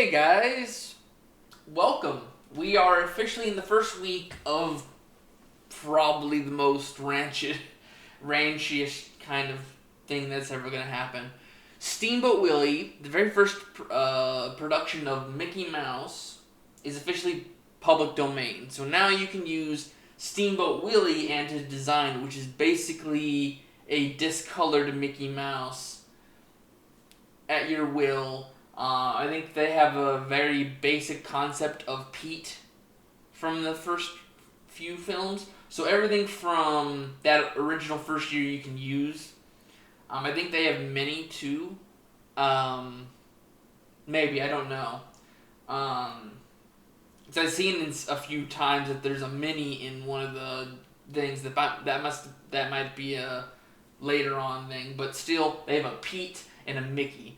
Hey guys, welcome. We are officially in the first week of probably the most ranchiest kind of thing that's ever going to happen. Steamboat Willie, the very first production of Mickey Mouse, is officially public domain. So now you can use Steamboat Willie and his design, which is basically a discolored Mickey Mouse, at your will. I think they have a very basic concept of Pete from the first few films. So everything from that original first year you can use. I think they have Minnie too. Maybe, I don't know. Because I've seen a few times that there's a Minnie in one of the things that might be a later on thing, but still they have a Pete and a Mickey.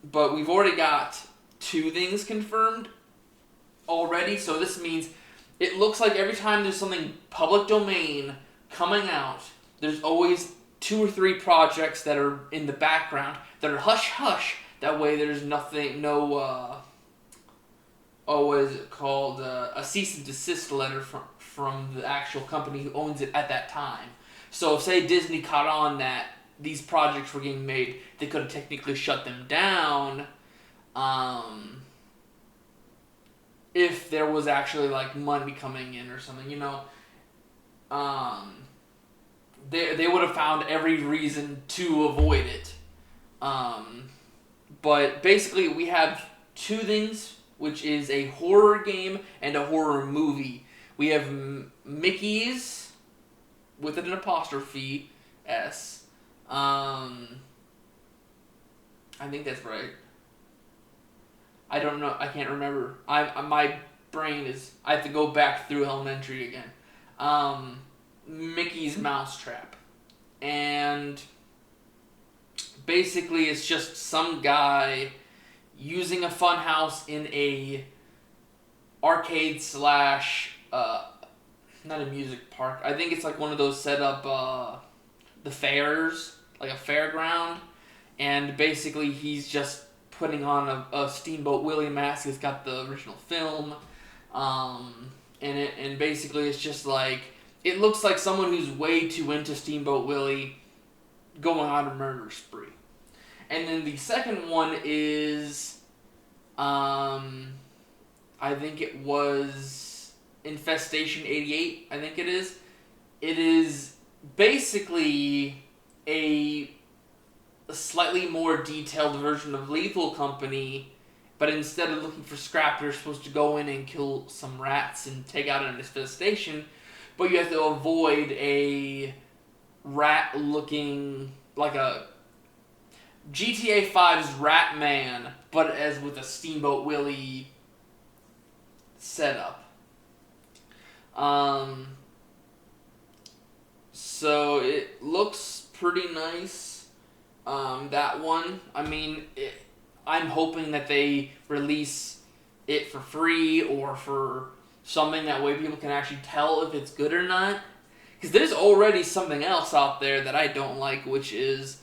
But we've already got two things confirmed already, so this means it looks like every time there's something public domain coming out, there's always 2 or 3 projects that are in the background that are hush-hush. That way there's what is it called? A cease and desist letter from the actual company who owns it at that time. So say Disney caught on that these projects were getting made, they could have technically shut them down if there was actually like money coming in or something, they would have found every reason to avoid it. But basically we have 2 things, which is a horror game and a horror movie. We have Mickey's with an apostrophe S. I think that's right. I don't know. I can't remember. My brain is. I have to go back through elementary again. Mickey's Mousetrap, and basically it's just some guy using a funhouse in a arcade slash not a music park. I think it's like one of those set up the fairs, like a fairground, and basically he's just putting on a Steamboat Willie mask. It's got the original film, and basically it's just like, it looks like someone who's way too into Steamboat Willie going on a murder spree. And then the second one is, I think it was Infestation 88, I think it is. It is basically a slightly more detailed version of Lethal Company, but instead of looking for scrap, you're supposed to go in and kill some rats and take out an infestation, but you have to avoid a rat-looking, like a GTA 5's Rat Man, but as with a Steamboat Willie setup. So it looks pretty nice, that one. I mean, I'm hoping that they release it for free or for something, that way people can actually tell if it's good or not. Because there's already something else out there that I don't like, which is,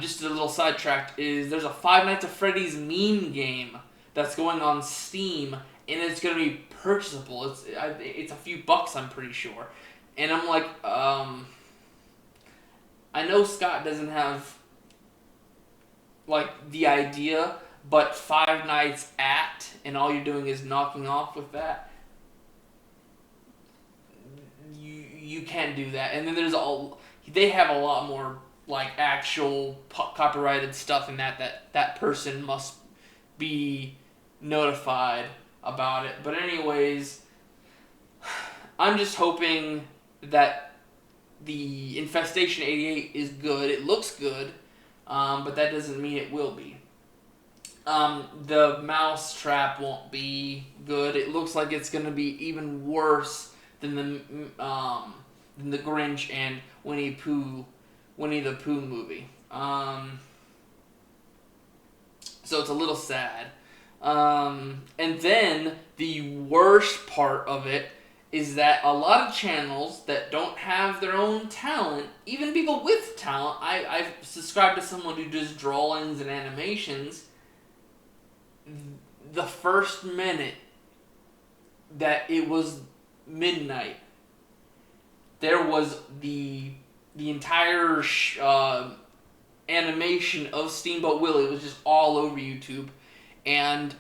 just a little sidetracked, is there's a Five Nights at Freddy's meme game that's going on Steam, and it's going to be purchasable. It's a few bucks, I'm pretty sure. And I'm like, I know Scott doesn't have, like, the idea, but Five Nights at, and all you're doing is knocking off with that. You can't do that. And then they have a lot more, like, actual copyrighted stuff in that person must be notified about it. But anyways, I'm just hoping that the Infestation 88 is good. It looks good, but that doesn't mean it will be. The Mousetrap won't be good. It looks like it's going to be even worse than the Grinch and Winnie the Pooh movie. So it's a little sad. And then the worst part of it is that a lot of channels that don't have their own talent, even people with talent, I've subscribed to someone who does drawings and animations, the first minute that it was midnight, there was the entire animation of Steamboat Willie. It was just all over YouTube, and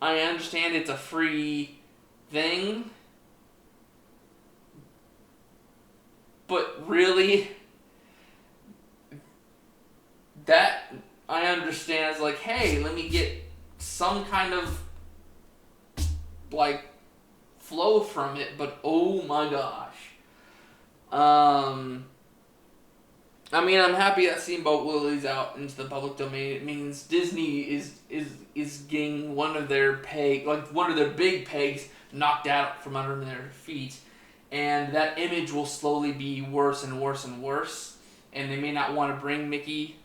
I understand it's a free thing, but really, that I understand is like, hey, let me get some kind of like flow from it, but oh my gosh. I mean, I'm happy that Steamboat Willie's out into the public domain. It means Disney is getting one of their big pegs knocked out from under their feet, and that image will slowly be worse and worse and worse. And they may not want to bring Mickey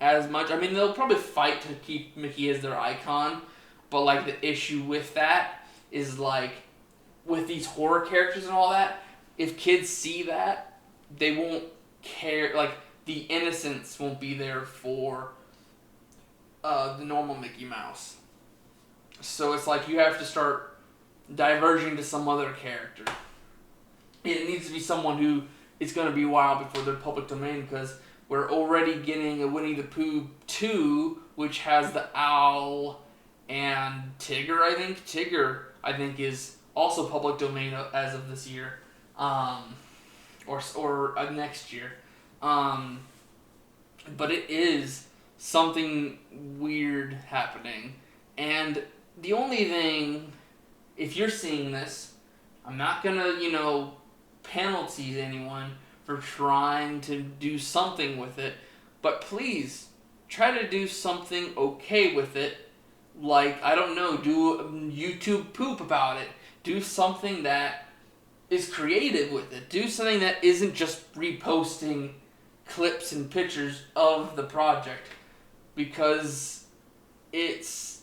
as much. I mean, they'll probably fight to keep Mickey as their icon, but like the issue with that is like with these horror characters and all that. If kids see that, they won't care. Like, the innocence won't be there for the normal Mickey Mouse. So it's like you have to start diverging to some other character. It needs to be someone who is going to be wild before they're public domain, because we're already getting a Winnie the Pooh 2, which has the owl and Tigger, I think. Tigger, I think, is also public domain as of this year. Or next year. But it is something weird happening. And the only thing, if you're seeing this, I'm not gonna, penalty anyone for trying to do something with it, but please try to do something okay with it. Like, I don't know, do YouTube poop about it. Do something that is creative with it. Do something that isn't just reposting clips and pictures of the project, because it's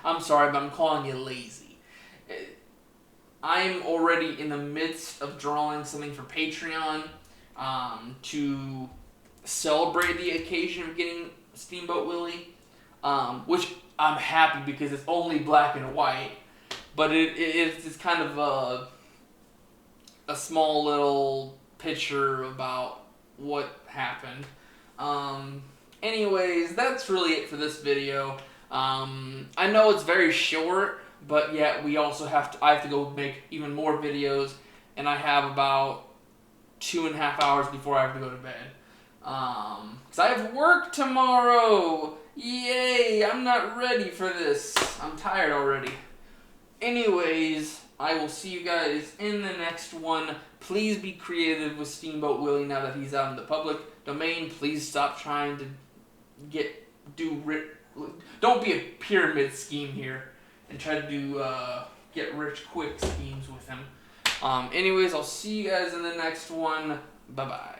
I'm sorry, but I'm calling you lazy. I'm already in the midst of drawing something for Patreon to celebrate the occasion of getting Steamboat Willie, which I'm happy because it's only black and white, but it's kind of a small little picture about what happened. Anyways, that's really it for this video. I know it's very short, but yet I have to go make even more videos, and I have about 2.5 hours before I have to go to bed. Because I have work tomorrow! Yay! I'm not ready for this. I'm tired already. Anyways, I will see you guys in the next one. Please be creative with Steamboat Willie now that he's out in the public domain. Please stop trying to don't be a pyramid scheme here and try to do get rich quick schemes with him. Anyways, I'll see you guys in the next one. Bye-bye.